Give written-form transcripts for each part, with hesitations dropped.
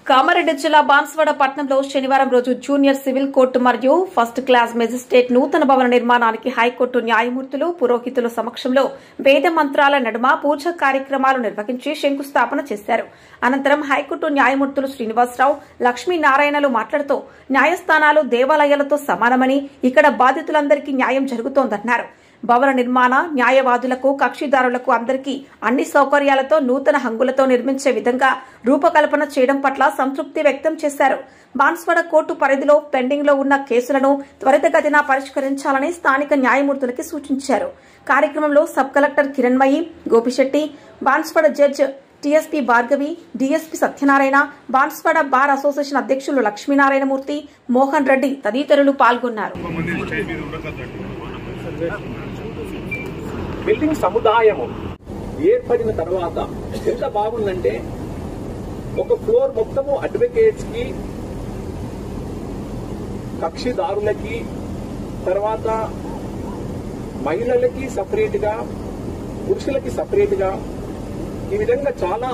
కామారెడ్డి జిల్లా బాన్స్వాడ పట్టణంలో శనివారం రోజు జూనియర్ సివిల్ కోర్టు మరియు ఫస్ట్ క్లాస్ మెజిస్ట్రేట్ నూతన భవన నిర్మాణానికి హైకోర్టు న్యాయమూర్తులు పురోహితుల సమక్షంలో వేద మంత్రాల నడుమ పూజా కార్యక్రమాలు నిర్వహించి శంకుస్థాపన చేశారు. అనంతరం హైకోర్టు న్యాయమూర్తులు శ్రీనివాసరావు, లక్ష్మీనారాయణలు మాట్లాడుతూ న్యాయస్థానాలు దేవాలయాలతో సమానమని, ఇక్కడ బాధితులందరికీ న్యాయం జరుగుతోందన్నారు. భవన నిర్మాణ న్యాయవాదులకు, కక్షిదారులకు అందరికీ అన్ని సౌకర్యాలతో నూతన హంగులతో నిర్మించే విధంగా రూపకల్పన చేయడం పట్ల సంతృప్తి వ్యక్తం చేశారు. బాన్స్వాడ కోర్టు పరిధిలో పెండింగ్ లో ఉన్న కేసులను త్వరితగతిన పరిష్కరించాలని స్థానిక న్యాయమూర్తులకి సూచించారు. కార్యక్రమంలో sub collector Kiranmayi, Gopisetty, Banswada judge tsp Bhargavi, DSP Satyanarayana, Banswada bar association అధ్యక్షులు లక్ష్మీనారాయణమూర్తి, మోహన్ రెడ్డి తదితరులు పాల్గొన్నారు. బిల్డింగ్ సముదాయము ఏర్పడిన తర్వాత ఎంత బాగుందంటే, ఒక ఫ్లోర్ మొత్తము అడ్వకేట్స్ కి, కక్షిదారులకి, తర్వాత మహిళలకి సపరేట్ గా, పురుషులకి సపరేట్ గా, ఈ విధంగా చాలా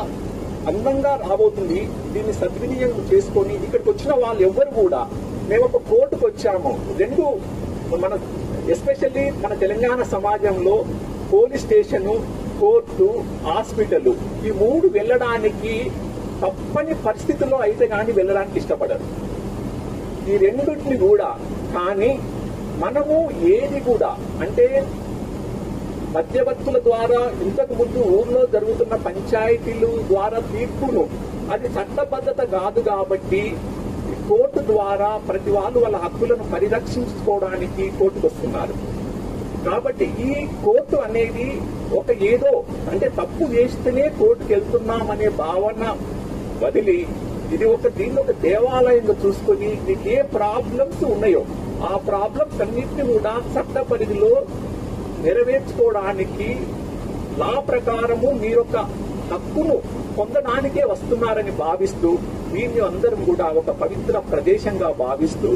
అందంగా రాబోతుంది. దీన్ని సద్వినియోగం చేసుకొని ఇక్కడికి వచ్చిన వాళ్ళు ఎవ్వరు కూడా మేము ఒక కోర్టుకు వచ్చాము, రెండు మన ఎస్పెషల్లీ మన తెలంగాణ సమాజంలో పోలీస్ స్టేషన్, కోర్టు, హాస్పిటల్ ఈ మూడు వెళ్ళడానికి తప్పని పరిస్థితుల్లో అయితే కానీ వెళ్ళడానికి ఇష్టపడరు. ఈ రెండింటిని కూడా కానీ మనము ఏది కూడా అంటే మధ్యవర్తుల ద్వారా ఇంతకు ముందు ఊర్లో జరుగుతున్న పంచాయతీలు ద్వారా తీర్పును అది చట్టబద్ధత కాదు కాబట్టి కోర్టు ద్వారా ప్రతి వాళ్ళు వాళ్ళ హక్కులను పరిరక్షించుకోవడానికి కోర్టుకు వస్తున్నారు. కాబట్టి ఈ కోర్టు అనేది ఒక ఏదో అంటే తప్పు చేస్తేనే కోర్టుకు వెళ్తున్నామనే భావన వదిలి ఇది దీన్ని ఒక దేవాలయంగా చూసుకుని మీకు ఏ ప్రాబ్లమ్స్ ఉన్నాయో ఆ ప్రాబ్లమ్స్ అన్నింటినీ కూడా చట్ట పరిధిలో నెరవేర్చుకోవడానికి లా ప్రకారము మీరొక హక్కును పొందడానికే వస్తున్నారని భావిస్తూ దీన్ని అందరం కూడా ఒక పవిత్ర ప్రదేశంగా భావిస్తూ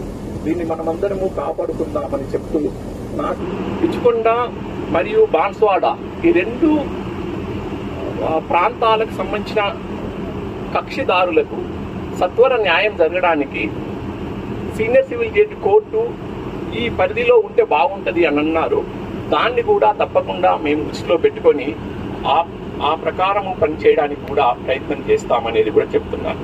దీన్ని మనమందరము కాపాడుకుందామని చెప్తూ పిచ్చుకొండ మరియు బాన్స్వాడ ఈ రెండు ప్రాంతాలకు సంబంధించిన కక్షిదారులకు సత్వర న్యాయం జరగడానికి సీనియర్ సివిల్ జడ్జి కోర్టు ఈ పరిధిలో ఉంటే బాగుంటది అని అన్నారు. దాన్ని కూడా తప్పకుండా మేము దృష్టిలో పెట్టుకొని ఆ ప్రకారము పనిచేయడానికి కూడా ప్రయత్నం చేస్తామనేది కూడా చెప్తున్నాను.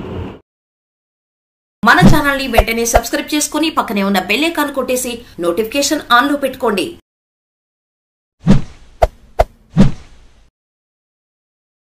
మన ఛానల్ ని వెంటనే సబ్స్క్రైబ్ చేసుకుని పక్కనే ఉన్న బెల్ ఐకాన్ కొట్టేసి నోటిఫికేషన్ ఆన్ లో పెట్టుకోండి.